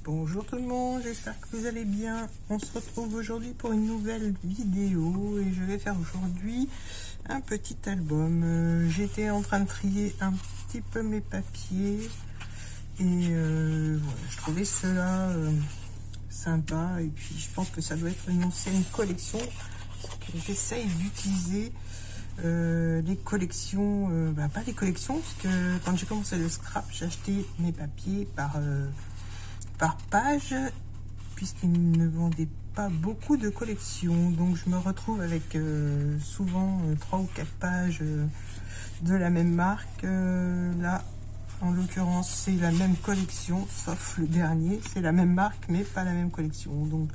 Bonjour tout le monde, j'espère que vous allez bien. On se retrouve aujourd'hui pour une nouvelle vidéo et je vais faire aujourd'hui un petit album. J'étais en train de trier un petit peu mes papiers et voilà, je trouvais cela sympa et puis je pense que ça doit être une ancienne collection. J'essaye d'utiliser les collections, pas les collections, parce que quand j'ai commencé le scrap, j'ai acheté mes papiers par page, puisqu'ils ne vendaient pas beaucoup de collections. Donc je me retrouve avec souvent 3 ou 4 pages de la même marque. Là, en l'occurrence, c'est la même collection, sauf le dernier, c'est la même marque, mais pas la même collection. Donc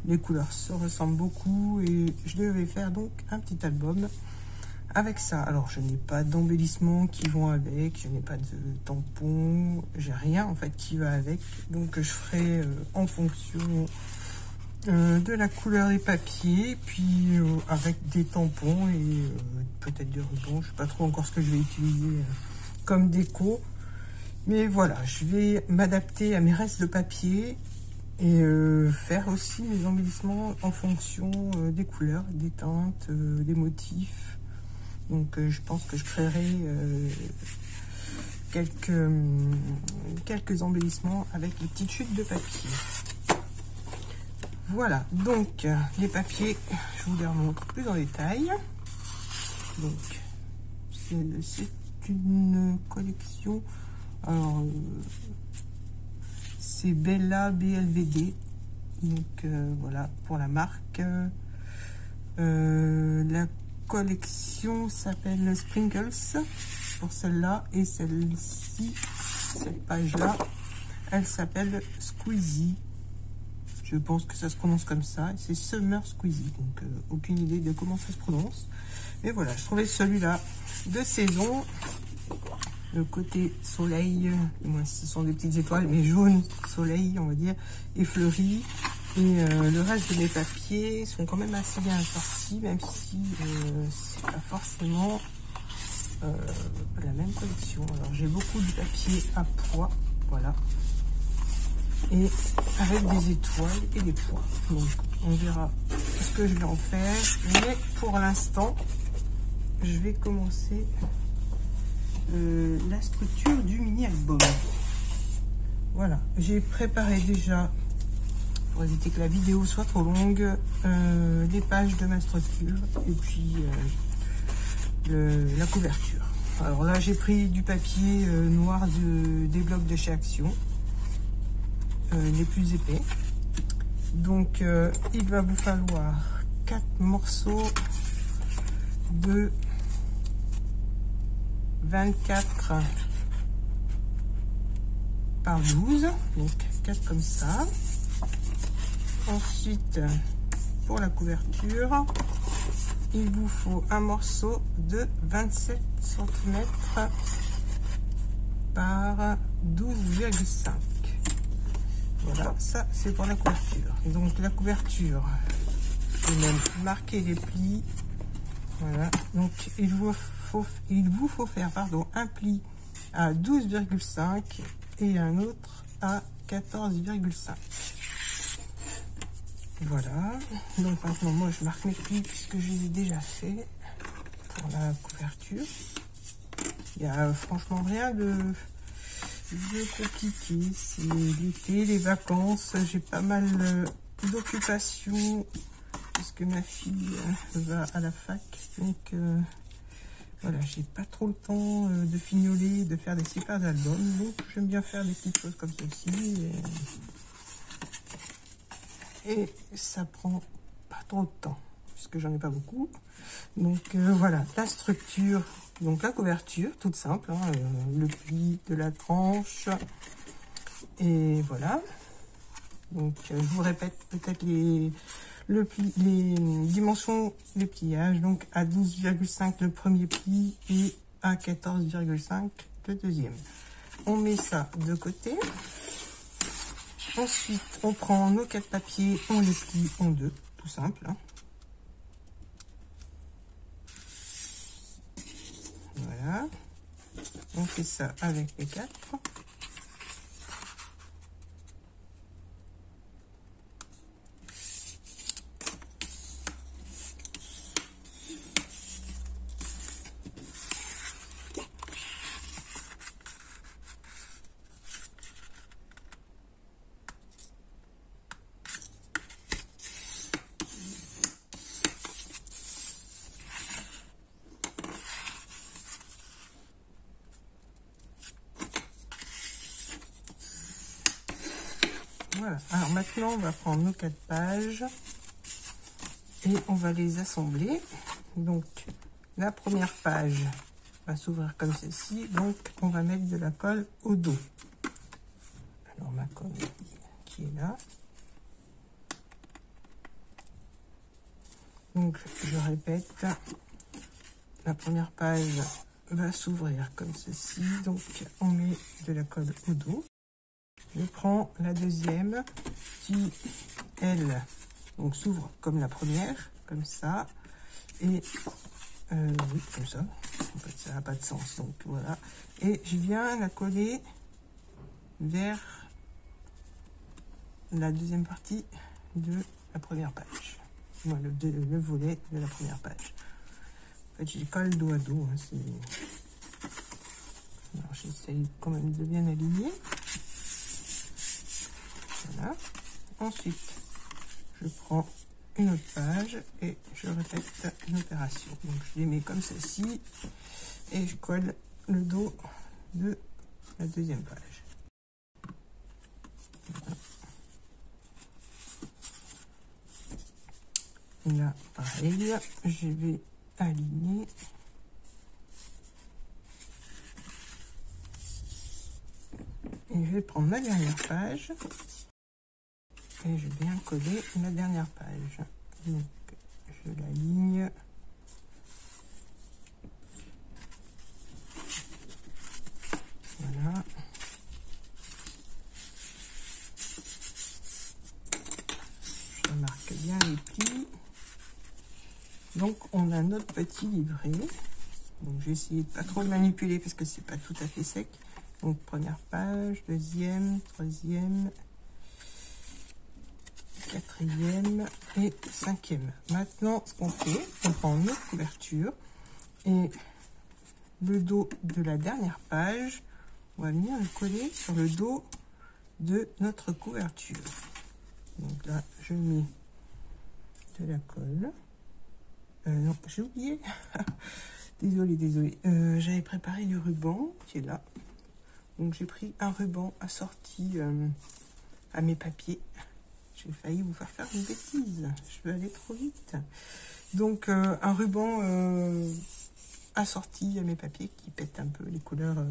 les couleurs se ressemblent beaucoup et je devais faire donc un petit album avec ça. Alors je n'ai pas d'embellissements qui vont avec, je n'ai pas de tampons, j'ai rien en fait qui va avec, donc je ferai en fonction de la couleur des papiers, puis avec des tampons et peut-être du ruban. Je sais pas trop encore ce que je vais utiliser comme déco, mais voilà, je vais m'adapter à mes restes de papier et faire aussi mes embellissements en fonction des couleurs, des teintes, des motifs. Donc je pense que je créerai quelques embellissements avec les petites chutes de papier. Voilà, donc les papiers, je vous les remontre plus en détail. Donc c'est une collection, alors c'est Bella BLVD, donc voilà pour la marque. La collection s'appelle Sprinkles pour celle-là, et celle-ci, cette page-là, elle s'appelle Squeezie. Je pense que ça se prononce comme ça, c'est Summer Squeezie, donc aucune idée de comment ça se prononce. Mais voilà, je trouvais celui-là de saison. Le côté soleil, moi ce sont des petites étoiles, mais jaune soleil, on va dire, et fleuri. Et le reste de mes papiers sont quand même assez bien sortis, même si c'est pas forcément la même collection. Alors j'ai beaucoup de papier à pois, voilà, et avec des étoiles et des pois. Donc on verra ce que je vais en faire, mais pour l'instant je vais commencer la structure du mini album. Voilà, j'ai préparé déjà, pour éviter que la vidéo soit trop longue, les pages de ma structure et puis la couverture. Alors là j'ai pris du papier noir des blocs de chez Action, les plus épais. Donc il va vous falloir 4 morceaux de 24 par 12, donc 4 comme ça. Ensuite, pour la couverture, il vous faut un morceau de 27 cm par 12,5. Voilà, ça c'est pour la couverture. Donc la couverture, je vais même marquer les plis. Voilà, donc il vous faut faire un pli à 12,5 et un autre à 14,5. Voilà, donc maintenant moi je marque mes plis puisque je les ai déjà fait pour la couverture. Il n'y a franchement rien de compliqué. C'est l'été, les vacances, j'ai pas mal d'occupations puisque ma fille va à la fac, donc voilà, j'ai pas trop le temps de fignoler, de faire des super albums, donc j'aime bien faire des petites choses comme ceci. Et ça prend pas trop de temps puisque j'en ai pas beaucoup. Donc voilà la structure, donc la couverture toute simple, hein, le pli de la tranche, et voilà. Donc je vous répète peut-être les dimensions des pliages. Donc à 12,5 le premier pli et à 14,5 le deuxième. On met ça de côté. Ensuite, on prend nos 4 papiers, on les plie en deux, tout simple. Hein. Voilà. On fait ça avec les 4. Voilà. Alors maintenant, on va prendre nos 4 pages et on va les assembler. Donc, la première page va s'ouvrir comme ceci. Donc, on va mettre de la colle au dos. Alors, ma colle qui est là. Donc, je répète, la première page va s'ouvrir comme ceci. Donc, on met de la colle au dos. Je prends la deuxième qui, elle, donc s'ouvre comme la première, comme ça. Et, oui, comme ça. En fait, ça n'a pas de sens. Donc, voilà. Et je viens la coller vers la deuxième partie de la première page. Moi, le volet de la première page. En fait, j'y colle dos à dos. Hein, alors, j'essaye quand même de bien aligner. Voilà. Ensuite, je prends une autre page et je répète l'opération. Donc, je les mets comme ceci et je colle le dos de la deuxième page. Voilà. Là, pareil, je vais aligner. Et je vais prendre ma dernière page et je viens coller ma dernière page. Donc, je l'aligne. Voilà. Je remarque bien les plis. Donc, on a notre petit livret. Donc, j'ai essayé de pas trop le manipuler parce que c'est pas tout à fait sec. Donc, première page, deuxième, troisième, quatrième et cinquième. Maintenant, ce qu'on fait, on prend notre couverture et le dos de la dernière page, on va venir le coller sur le dos de notre couverture. Donc là, je mets de la colle. Non, j'ai oublié. Désolée. J'avais préparé du ruban qui est là. Donc j'ai pris un ruban assorti à mes papiers. J'ai failli vous faire une bêtise. Je vais aller trop vite. Donc un ruban assorti à mes papiers qui pète un peu les couleurs.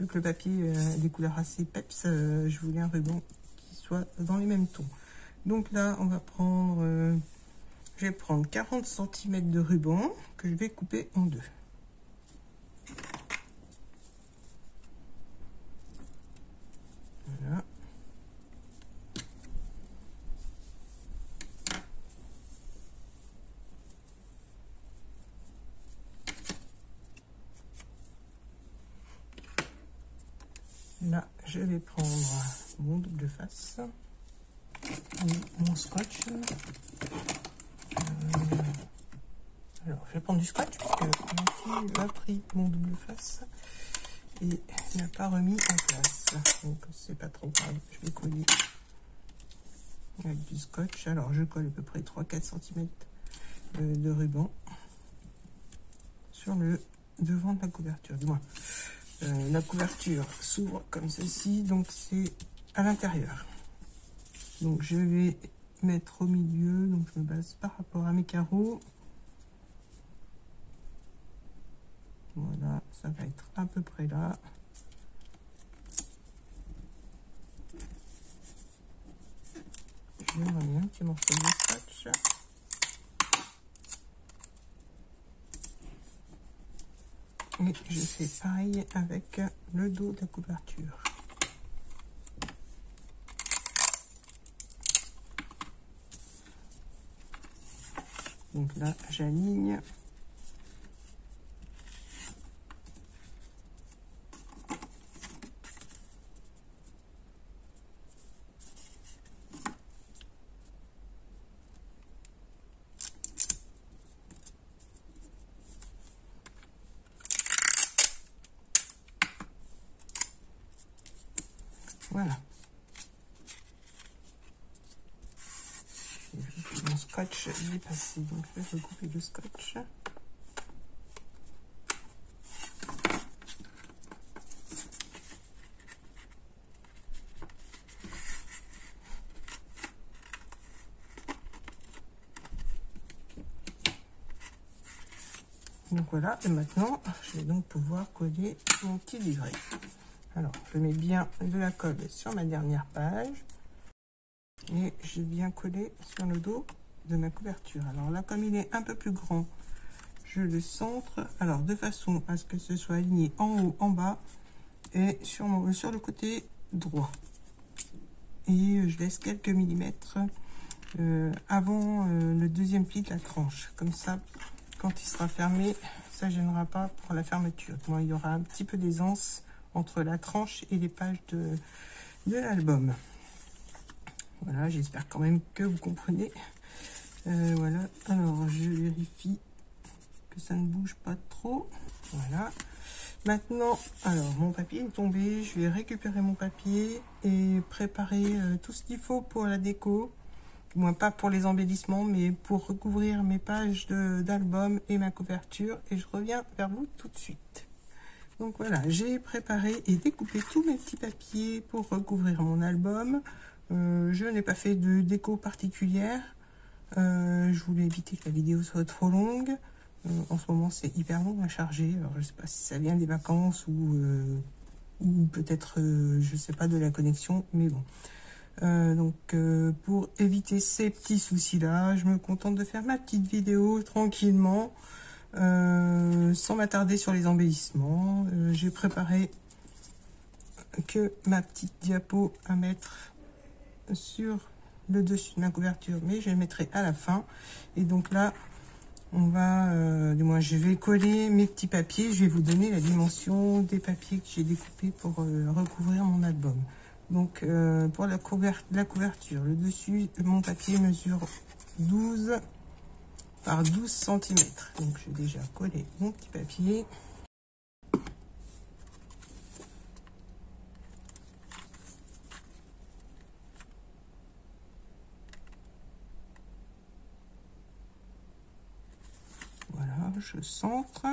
Vu que le papier a des couleurs assez peps, je voulais un ruban qui soit dans les mêmes tons. Donc là, on va prendre... je vais prendre 40 cm de ruban que je vais couper en deux. Voilà. Là, je vais prendre mon double face, mon scotch. Alors, je vais prendre du scotch parce que mon fils a pris mon double face et n'a pas remis en place. Donc, c'est pas trop grave. Je vais coller avec du scotch. Alors, je colle à peu près 3-4 cm de ruban sur le devant de la couverture. Du moins, la couverture s'ouvre comme ceci, donc c'est à l'intérieur. Donc, je vais mettre au milieu, donc je me base par rapport à mes carreaux. Voilà, ça va être à peu près là. Je vais remettre un petit morceau de scotch. Et je fais pareil avec le dos de la couverture. Donc là, j'aligne. Voilà. Mon scotch est passé, donc je vais recouper le scotch. Donc voilà, et maintenant, je vais donc pouvoir coller mon petit livret. Alors, je mets bien de la colle sur ma dernière page. Et j'ai bien collé sur le dos de ma couverture. Alors là, comme il est un peu plus grand, je le centre. Alors, de façon à ce que ce soit aligné en haut, en bas et sur le côté droit. Et je laisse quelques millimètres avant le deuxième pli de la tranche. Comme ça, quand il sera fermé, ça ne gênera pas pour la fermeture. Bon, il y aura un petit peu d'aisance entre la tranche et les pages de l'album. Voilà, j'espère quand même que vous comprenez. Voilà, alors je vérifie que ça ne bouge pas trop. Voilà. Maintenant, alors mon papier est tombé, je vais récupérer mon papier et préparer tout ce qu'il faut pour la déco. Moi, pas pour les embellissements, mais pour recouvrir mes pages d'album et ma couverture. Et je reviens vers vous tout de suite. Donc voilà, j'ai préparé et découpé tous mes petits papiers pour recouvrir mon album. Je n'ai pas fait de déco particulière. Je voulais éviter que la vidéo soit trop longue. En ce moment, c'est hyper long à charger. Alors, je ne sais pas si ça vient des vacances ou peut-être, je ne sais pas, de la connexion, mais bon. Donc, pour éviter ces petits soucis-là, je me contente de faire ma petite vidéo tranquillement, sans m'attarder sur les embellissements. J'ai préparé que ma petite diapo à mettre sur le dessus de ma couverture, mais je le mettrai à la fin. Et donc là, on va, du moins je vais coller mes petits papiers. Je vais vous donner la dimension des papiers que j'ai découpés pour recouvrir mon album. Donc pour la couverture, le dessus, mon papier mesure 12 par 12 cm. Donc j'ai déjà collé mon petit papier. Voilà, je centre.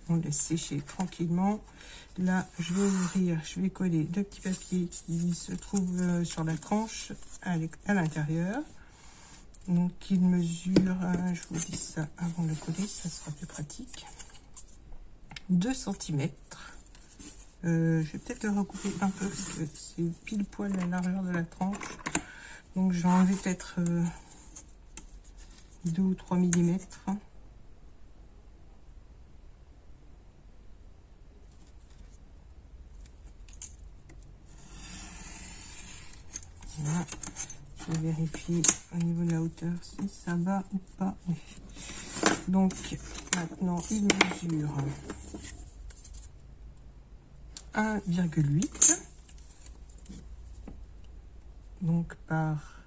On laisse sécher tranquillement. Là, je vais ouvrir, je vais coller le petit papier qui se trouve sur la tranche à l'intérieur. Donc, il mesure, je vous dis ça avant de le coller, ça sera plus pratique. 2 cm. Je vais peut-être le recouper un peu parce que c'est pile poil la largeur de la tranche. Donc, je vais enlever peut-être 2 ou 3 mm. Voilà. Je vérifie au niveau de la hauteur si ça va ou pas. Oui. Donc maintenant il mesure 1,8. Donc par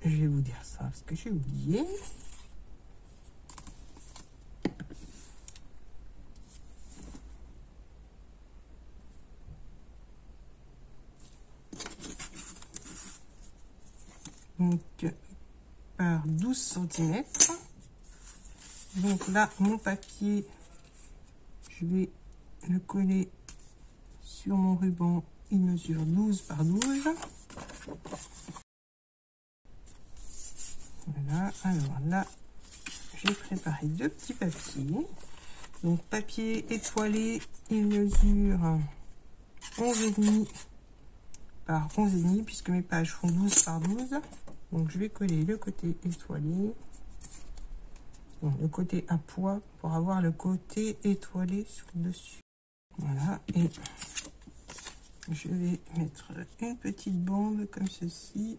je vais vous dire ça parce que j'ai oublié. Donc par 12 cm. Donc là, mon papier, je vais le coller sur mon ruban. Il mesure 12 par 12. Voilà, alors là, j'ai préparé 2 petits papiers. Donc papier étoilé, il mesure 11,5 par 11,5 puisque mes pages font 12 par 12. Donc je vais coller le côté étoilé, donc le côté à pois pour avoir le côté étoilé sur le dessus. Voilà, et je vais mettre une petite bande comme ceci.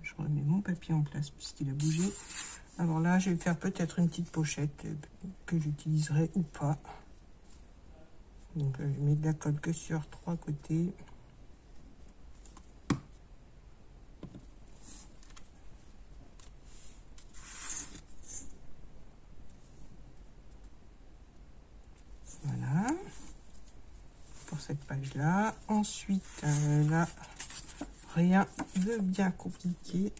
Je remets mon papier en place puisqu'il a bougé. Alors là, je vais faire peut-être une petite pochette que j'utiliserai ou pas. Donc je mets de la colle que sur 3 côtés. Voilà, pour cette page-là. Ensuite, là, rien de bien compliqué.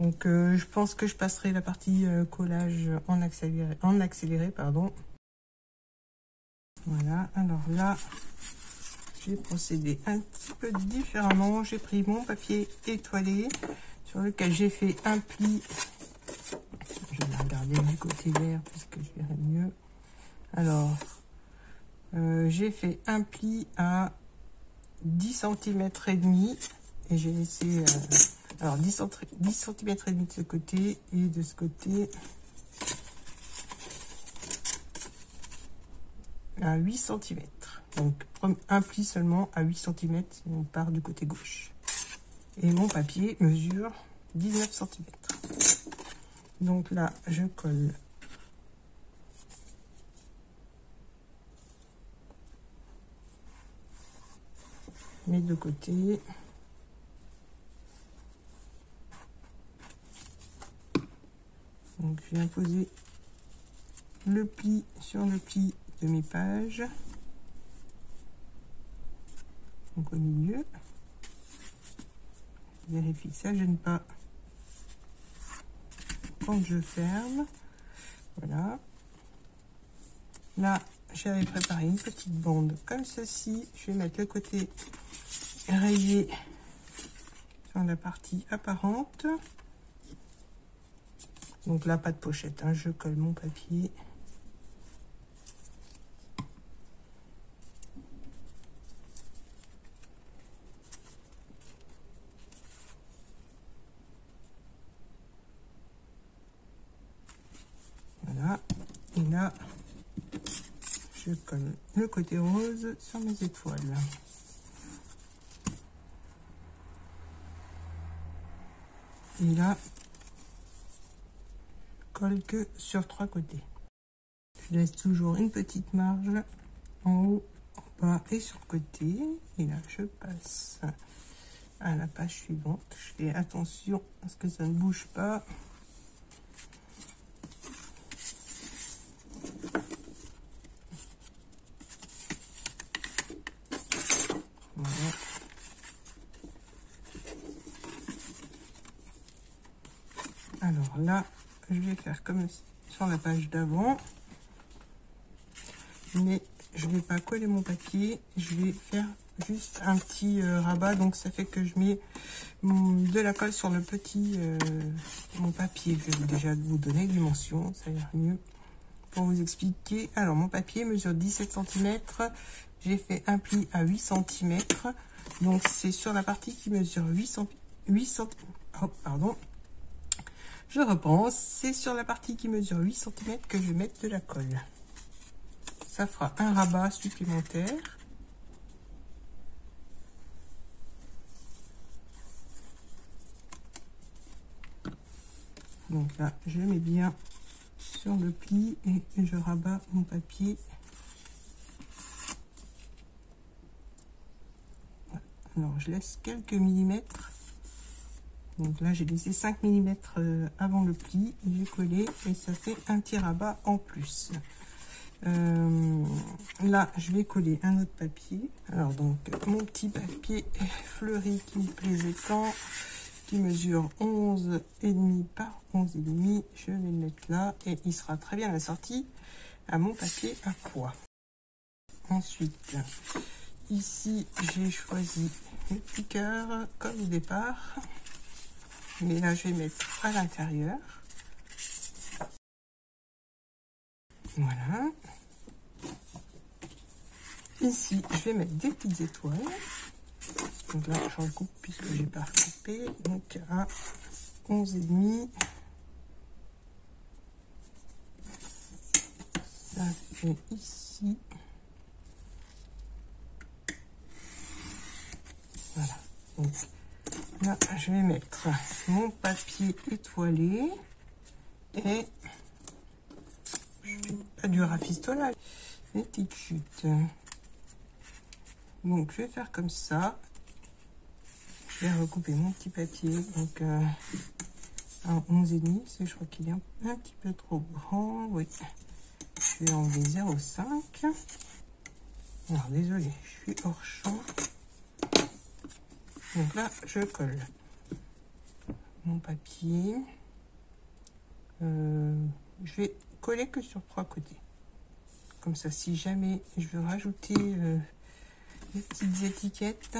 Donc, je pense que je passerai la partie collage en accéléré, pardon. Voilà, alors là, j'ai procédé un petit peu différemment. J'ai pris mon papier étoilé sur lequel j'ai fait un pli. Je vais regarder du côté vert puisque je verrai mieux. Alors, j'ai fait un pli à 10 cm et demi et j'ai laissé alors 10 cm et demi de ce côté et de ce côté à 8 cm. Donc un pli seulement à 8 cm si on part du côté gauche. Et mon papier mesure 19 cm. Donc là, je colle mes deux côtés. Donc je viens poser le pli sur le pli de mes pages. Donc au milieu. Je vérifie que ça ne gêne pas quand je ferme. Voilà. Là, j'avais préparé une petite bande comme ceci. Je vais mettre le côté rayé sur la partie apparente. Donc là, pas de pochette, hein. Je colle mon papier. Voilà. Et là, je colle le côté rose sur mes étoiles. Et là, colle que sur 3 côtés. Je laisse toujours une petite marge en haut, en bas et sur le côté. Et là, je passe à la page suivante. Je fais attention à ce que ça ne bouge pas. Voilà. Alors là, je vais faire comme sur la page d'avant, mais je vais pas coller mon papier, je vais faire juste un petit rabat, donc ça fait que je mets de la colle sur le petit mon papier. Je vais déjà vous donner les dimensions, ça ira mieux pour vous expliquer. Alors mon papier mesure 17 cm, j'ai fait un pli à 8 cm, donc c'est sur la partie qui mesure 8 cm. Oh, pardon. Je repense, c'est sur la partie qui mesure 8 cm que je vais mettre de la colle. Ça fera un rabat supplémentaire. Donc là, je mets bien sur le pli et je rabats mon papier. Voilà. Alors, je laisse quelques millimètres. Donc là, j'ai laissé 5 mm avant le pli, j'ai collé et ça fait un petit rabat en plus. Là, je vais coller un autre papier. Alors donc, mon petit papier fleuri qui me plaisait tant, qui mesure 11,5 par 11,5, je vais le mettre là et il sera très bien assorti à mon papier à pois. Ensuite, ici, j'ai choisi le petit cœur comme au départ. Mais là, je vais mettre à l'intérieur. Voilà. Ici, je vais mettre des petites étoiles. Donc là, je recoupe puisque j'ai pas recoupé. Donc à 11,5. Ça fait ici. Voilà. Donc là, je vais mettre mon papier étoilé et je fais pas du rafistolage, des petites chutes. Donc je vais faire comme ça. Je vais recouper mon petit papier donc à 11,5 parce que je crois qu'il est un petit peu trop grand. Oui, je vais enlever 0,5. Alors désolé, je suis hors champ. Donc là, je colle mon papier. Je vais coller que sur 3 côtés. Comme ça, si jamais je veux rajouter des petites étiquettes,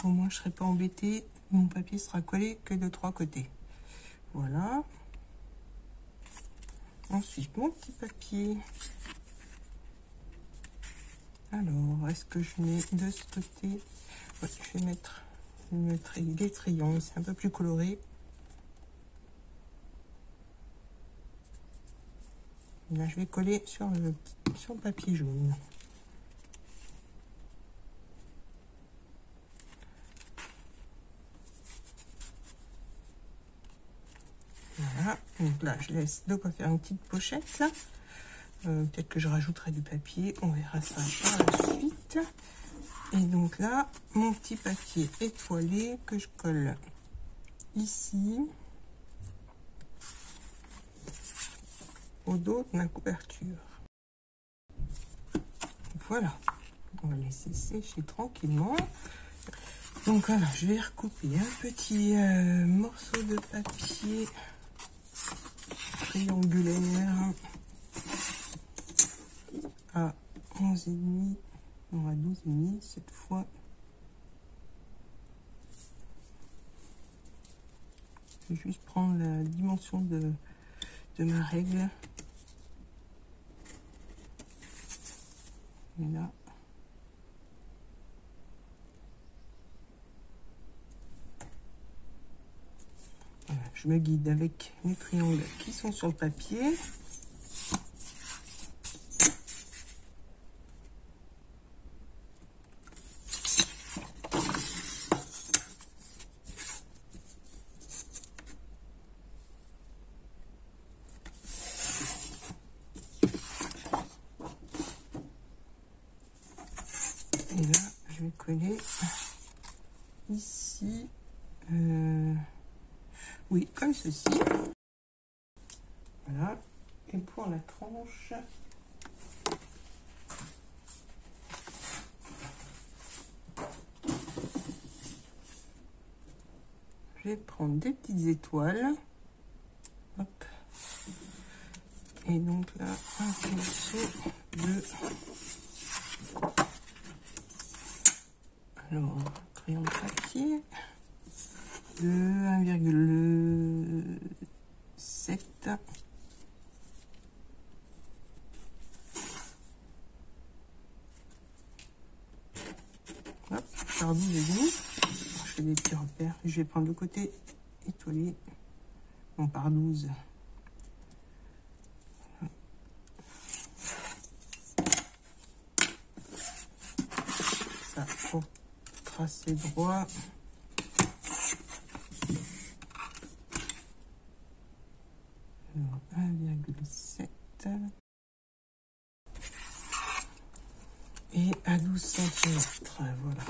au moins je ne serai pas embêtée Mon papier sera collé que de 3 côtés. Voilà. Ensuite, mon petit papier. Alors, est-ce que je mets de ce côté? Ouais, je vais mettre des triangles, c'est un peu plus coloré. Là, je vais coller sur le papier jaune. Voilà, donc là, je laisse de quoi faire une petite pochette. Peut-être que je rajouterai du papier, on verra ça par la suite. Et donc là, mon petit papier étoilé que je colle ici, au dos de ma couverture. Voilà, on va laisser sécher tranquillement. Donc voilà, je vais recouper un petit morceau de papier triangulaire à 11,5, non à 12,5 cette fois. Je vais juste prendre la dimension de ma règle. Et là. Voilà, je me guide avec mes triangles qui sont sur le papier. Et là, je vais coller ici. Oui, comme ceci. Voilà. Et pour la tranche, je vais prendre des petites étoiles. Hop. Et donc là, un pinceau de... Alors, crayon de papier de 1,7. Hop, par 12 et demi. Je fais des petits repères. Je vais prendre le côté étoilé. Bon, par 12. Ça, pour tracer droit. Alors, 1,7. Et à 12 cm. Voilà.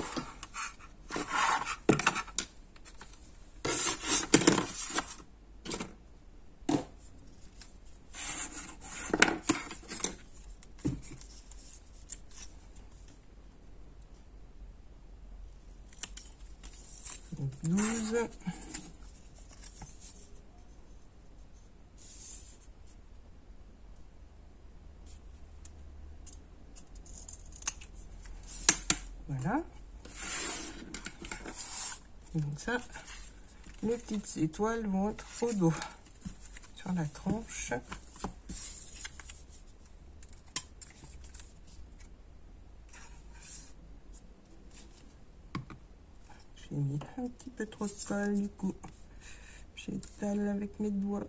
Donc 12. Voilà. Et donc ça, les petites étoiles vont être au dos, sur la tranche. J'ai mis un petit peu trop de colle, du coup, j'étale avec mes doigts.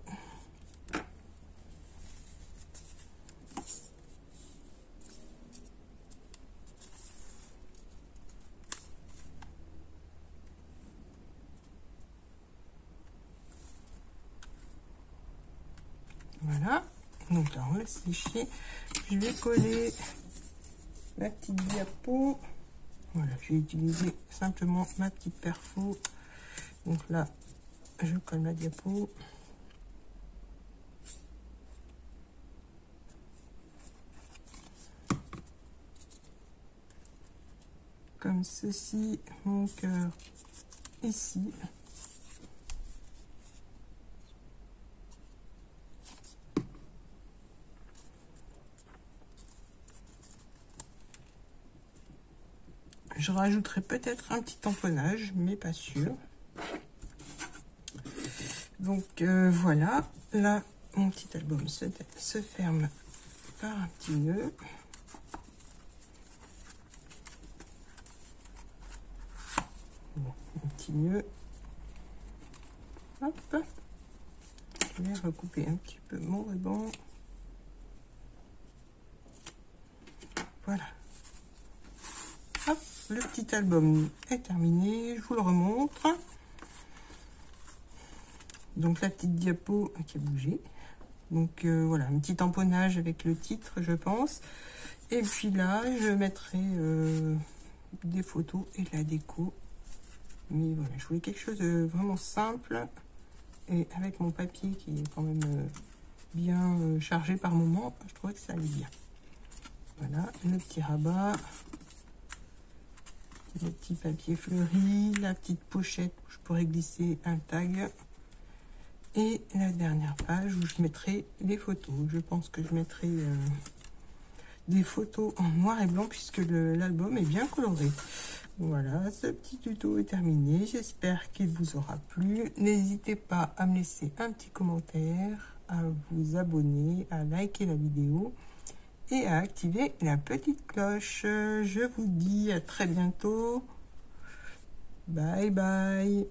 Voilà, donc là on l'a séché. Je vais coller la petite diapo. Voilà, j'ai utilisé simplement ma petite perfo. Donc là, je colle la diapo. Comme ceci, mon cœur ici. Je rajouterai peut-être un petit tamponnage, mais pas sûr. Donc voilà, là mon petit album se ferme par un petit nœud. Bon, un petit nœud. Hop. Je vais recouper un petit peu mon ruban. Voilà. Hop, le petit album est terminé. Je vous le remontre. Donc la petite diapo qui a bougé. Donc voilà, un petit tamponnage avec le titre, je pense. Et puis là, je mettrai des photos et la déco. Mais voilà, je voulais quelque chose de vraiment simple. Et avec mon papier qui est quand même bien chargé par moment, je trouvais que ça allait bien. Voilà, le petit rabat. Le petit papier fleuri, la petite pochette où je pourrais glisser un tag. Et la dernière page où je mettrai les photos. Je pense que je mettrai des photos en noir et blanc puisque l'album est bien coloré. Voilà, ce petit tuto est terminé. J'espère qu'il vous aura plu. N'hésitez pas à me laisser un petit commentaire, à vous abonner, à liker la vidéo et à activer la petite cloche. Je vous dis à très bientôt. Bye bye.